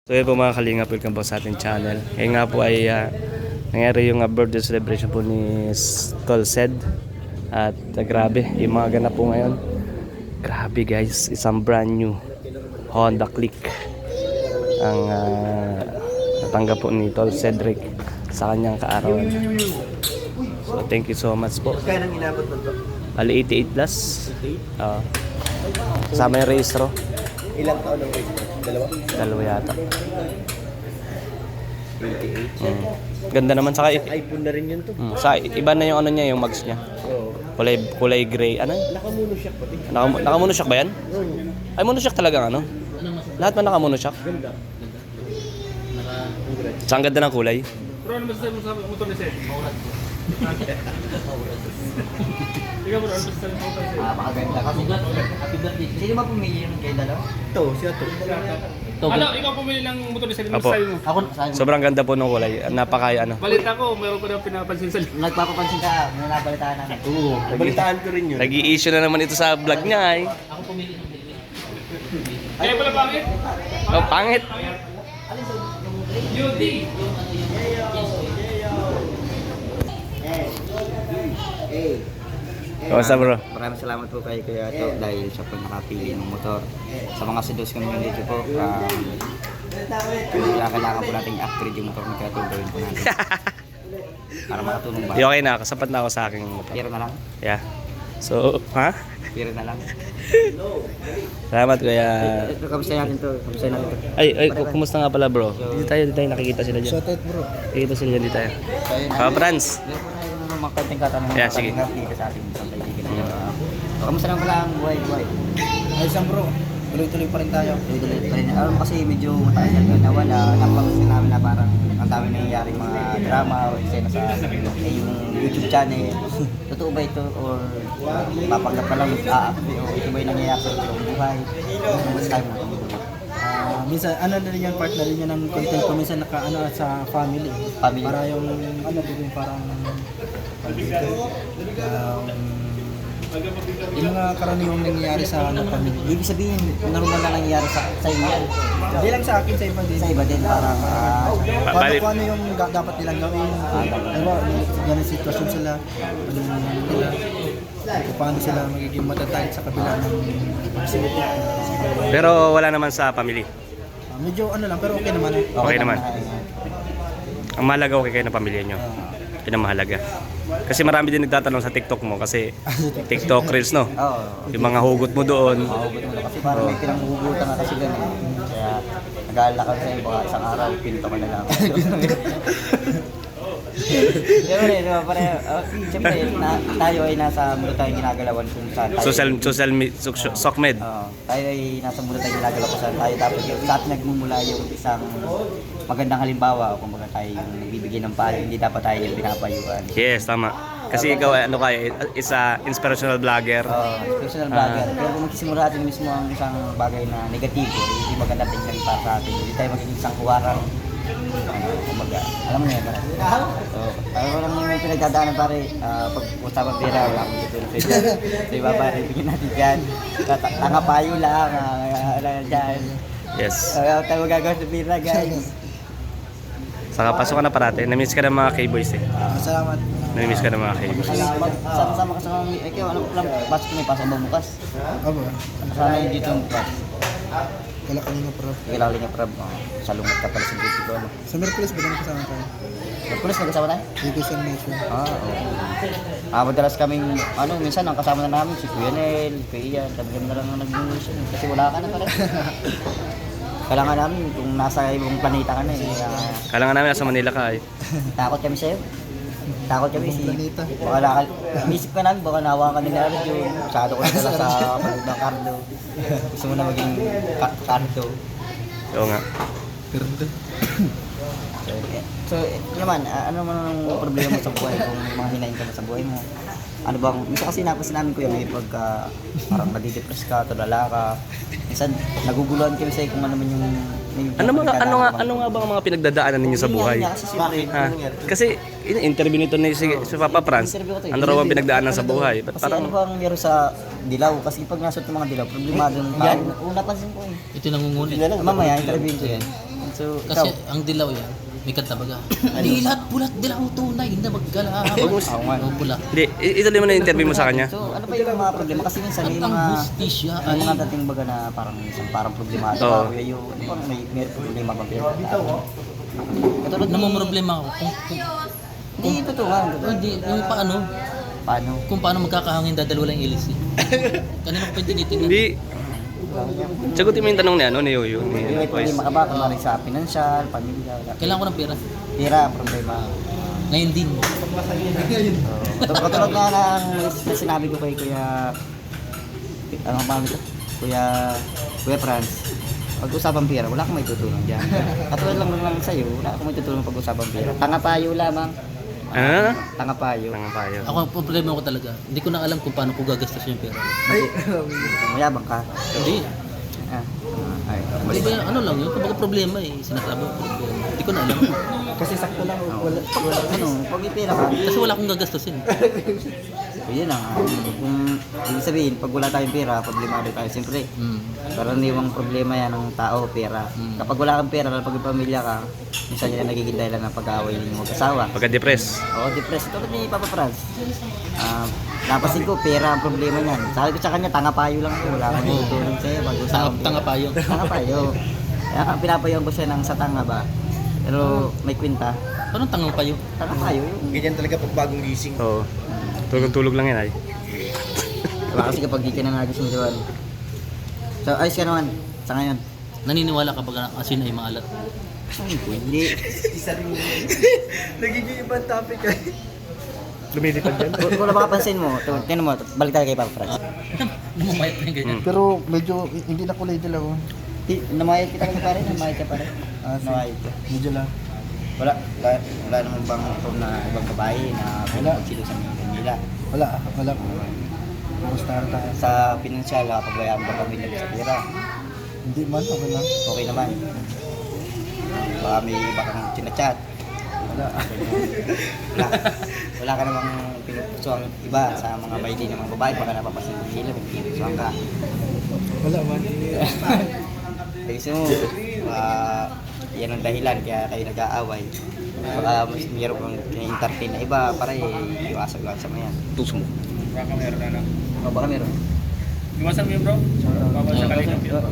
So yun po mga kalingap, welcome po sa ating channel. Ngayon nga po ay nangyari yung birthday celebration po ni Tol Sed. At grabe, yung mga ganap po ngayon. Grabe guys, isang brand new Honda Click ang natanggap po ni Tol Cedric sa kanyang kaarawan. So thank you so much po. Kaya nang inabot mo to? Ali 88 plus. Kasama yung registro. Ilang taon ang race mo? Dalawa yata. 28. Ganda naman sa iPhone na rin yun to. sa iba na yung ano niya, yung mags niya. Oo. Kulay gray. Ano? Nakamonoshock pati. Naka-monoshock ba yan? Ay, monoshock talaga ano? Lahat man naka-monoshock. Ganda. Sa ang ganda ng kulay. Bro, ano masasabi mo sa motor ni Seth? Maulat ko. Ikaw bro, ano masasabi mo sa motor ni Seth? Makaganda. Happy birthday. Sino ba pumili yung kay dalawa? Ito, siya to. Ano, ikaw pumili ng motor ni Seth? Ano Apo. masasabi mo? Ako, saan? Sobrang ganda po ng kulay. Napaka ano. Balita ko, meron ko na pinapansin sa likod. Nagpapapansin ka, may nabalitaan namin. Oo. Nabalitaan ko rin yun. Nag-i-issue na naman ito sa vlog niya ay. Kaya pala pangit? Oh, pangit. UD! Kamusta bro? Maraming salamat po kay Kuya Tok dahil siya po nakapili ng motor. Sa mga sedos community po, kailangan po natin i-upgrade yung motor ni Kuya Tok, gawin po natin. Para makatulong ba? Okay na, kasapat na ako sa aking motor. Pero na lang. Yeah. So, ha? Pero na lang. Salamat kuya. Ito, kamusta natin to? Kamusta natin to? Ay, kumusta nga pala bro? Dito tayo nakikita sila dyan. Shoutout bro. Nakikita sila dyan, dito tayo. Franz. Mga konting katanungan Yeah, sige. dito sa ating isang kaibigan. Kamusta naman pala ang buhay? Ayos lang bro. Tuloy-tuloy pa rin tayo. Tuloy-tuloy pa rin. Alam mo kasi medyo matagal ka nawala. Napansin namin na parang ang dami nangyayari mga drama o eksena sa yung YouTube channel. Totoo ba ito? Or papanggap ka lang o ito ba yung nangyayari sa iyong buhay? Mas tayo mo. Minsan, ano na rin yan, part na rin yan ng content ko. Minsan naka-ano sa family. Family. Para yung, ano din parang, yung mga karaniwang nangyayari sa ano, family. Ibig sabihin, normal na nangyayari sa inyo. Hindi lang sa akin, sa iba din. Sa iba din, parang Kung ano yung dapat nilang gawin. Diba, yan ang sitwasyon sila. Ano nila. Kung paano sila magiging matatag sa kabila ng facility. Pero wala naman sa family. Medyo ano lang, pero okay naman. Okay naman. Ang mahalaga okay kayo ng pamilya nyo. Yun ang mahalaga. Kasi marami din nagtatanong sa TikTok mo kasi TikTok Reels no? Oo. Yung mga hugot mo doon. Mahugot mo na kasi parang may pinanghugutan na kasi ganun. Kaya nag-aalala ka sa'yo baka isang araw pinto ka na lang. Siyempre, diba, siyempre tayo ay nasa mundo tayong ginagalawan kung saan tayo. Sokmed. Tayo ay nasa mundo tayong ginagalawan kung saan tayo dapat sa atin nagmumula yung isang magandang halimbawa o kung baga tayo yung nagbibigay ng payo, hindi dapat tayo yung pinapayuan. Yes, tama. Kasi ikaw ano kaya is a inspirational vlogger. Personal vlogger. Pero kung magsisimula natin mismo ang isang bagay na negatibo, hindi maganda tingnan para sa atin. Hindi tayo magiging isang huwarang kumbaga, alam mo na yun, pare. So, ako lang yung pinagdadaanan pare, pag usapan pera, wala akong tutulong sa inyo. So, iba pare, bigyan natin dyan. Tanga payo lang, dyan. Yes. Tayo magagawa sa pera, guys. Saka pasok ka na parate. Namiss ka ng mga K-boys eh. Salamat. Namiss ka ng mga K-boys. Sama-sama ka sa mga, ikaw, alam ko lang, pasok may pasok ba bukas? Aba, Kasama yung dito ang bukas. wala ka nga pro. Kilala niya prab, salungat ka pala sa duty ko. Ano? Sa Merkulis ba naman kasama tayo? Pulis, nagkasama tayo? Dito sa Nation. Madalas kaming, minsan ang kasama na namin si Kuya Nel, Kuya Ian, kami na lang ang nag-mission kasi wala ka na pala. Kailangan namin kung nasa ibang planeta ka na Kailangan namin nasa Manila ka eh. takot kami sa'yo. Takot kami Ibang planeta. baka inisip ka namin, baka nawa ka nila rin yung masyado ko na sa panood ng Cardo. Gusto mo na maging Cardo. Oo nga. So, naman, ano man ang problema mo sa buhay kung may mga hinayin ka na sa buhay mo? Ano bang, minsan kasi napasin namin kuya, may pagka parang nadidepress ka, tulala ka. Minsan, naguguluhan kami sa'yo kung ano man yung... Ano nga ba ang mga pinagdadaanan ninyo sa buhay? Ha? Kasi interview nito ni si Papa Franz. Ano raw ang pinagdaanan sa buhay? Ba't Kasi parang ano bang meron sa dilaw? Kasi pag nasot ng mga dilaw, problemado ng tao. Una pansin ko eh. Ito nangungulit. Mamaya, interview ko yan. So, Kasi ang dilaw yan, may kanta baga. Dilat bulat dilaw tunay na magkalaban. Oo nga. Oo pula. Hindi, ituloy mo na yung interview mo sa kanya. So, ano ba yung mga problema? Kasi minsan may Ang mga... hustisya May ay mga dating baga na parang minsan parang problemado. Oo. Kuya yung, ano bang may problema bang pinagkatao? Katulad namumroblema ako Hindi, totoo nga. totoo. hindi yung paano Paano? kung paano magkakahangin dadalawa lang yung ilis eh. Kanina ko pa yung tinitingnan. Hindi. Sagutin mo yung tanong ni ano, ni Yoyo. Ni May Boys. problema ka ba? Kunwari sa financial, pamilya, wala. Kailangan ko ng pera. Tira, problema. Ngayon din. Katulad nga na sinabi ko kay Kuya... Ano ang pamilya? Kuya Franz. Pag-usapang pera, wala akong may tutulong dyan. Katulad lang sa'yo, wala akong may tutulong pag-usapang pera. Tanga-payo lamang. Ah? Tanga-payo. Tangang payo. Ako ang problema ko talaga. Hindi ko na alam kung paano ko gagastos yung pera. Mayabang ka. Hindi. Ah, ay, Hindi ba ano lang yun? Kumbaga problema eh. Sinasabi ko problema. Hindi ko na alam. kasi sakto lang, Ano, pag may pera ka, Kasi wala akong gagastusin. yun lang. Kung ibig sabihin, pag wala tayong pera, problemado tayo. Siyempre, Hmm. karaniwang problema yan ng tao, pera. Mm. Kapag wala kang pera, pag may pamilya ka, minsan yan ang nagiging dahilan ng pag-aaway ng mag-asawa. Pagka-depress. Oo, depressed. Tulad ni Papa Franz. Napasin ko, pera ang problema niyan. Sabi ko sa kanya, tanga-payo lang ko. Wala kang tutulong sa'yo. Tanga pa yun. Tanga-payo. Kaya pinapayong ko siya ng sa tanga ba. Pero may kwenta. Parang tangang pa yun. Tanga-payo yun. ganyan talaga pag bagong gising. Oo. Tulog-tulog lang yan ay. Diba kasi kapag di ka na nagising doon. So, ayos ka naman. Sa ngayon. Naniniwala ka pag ang asin ay maalat. Ay, hindi. Isa rin nagiging ibang topic ay. Lumilipad yan. Kung napapansin mo, tingnan mo, balik tayo kay Papa Franz. Lumamayat na yung ganyan. Pero medyo hindi na kulay dilaw. Namayad kita kasi pare, namayad ka pare. Namayad ka. Medyo lang. Wala naman bang from na ibang babae na sila sa Manila. Wala. Basta tayo. Sa pinansyal, pagbayaan ba kami sa pera? Hindi man, okay lang. Okay naman. Baka may iba kang chinachat. Wala. Wala ka namang pinupusuang iba sa mga maili ng mga babae. Baka napapasin ng sila, may pinupusuang ka. Wala man. Kasi mo, yan ang dahilan kaya kayo nag-aaway. Baka mas mayroon kang entertain na iba para iwasan mo yan. Tuso mo. Baka meron na lang. O baka meron. Iwasan mo yun, bro. Bawal sa kalingap yun.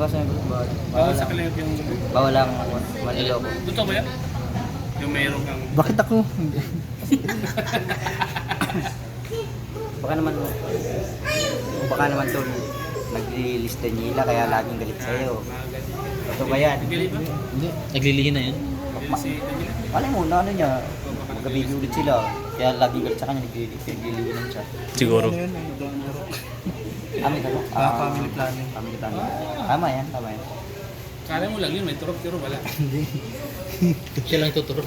Bawal sa kalingap yung... Bawal lang maniloko. Totoo ba yan? Yung mayroon kang... Bakit ako? Baka naman to naglilista nila kaya laging galit sa'yo. Ito ba yan? Tigili ba? Hindi. Naglilihin na yun. Si Daniela. Alam mo na ano niya, magkabili ulit sila. Kaya laging galit sa kanya, naglilihinan siya. Siguro. Ano yun? Family Family planning. Family planning. Tama yan. Kala mo lang yun, may turok-turo wala. Siya lang tuturok.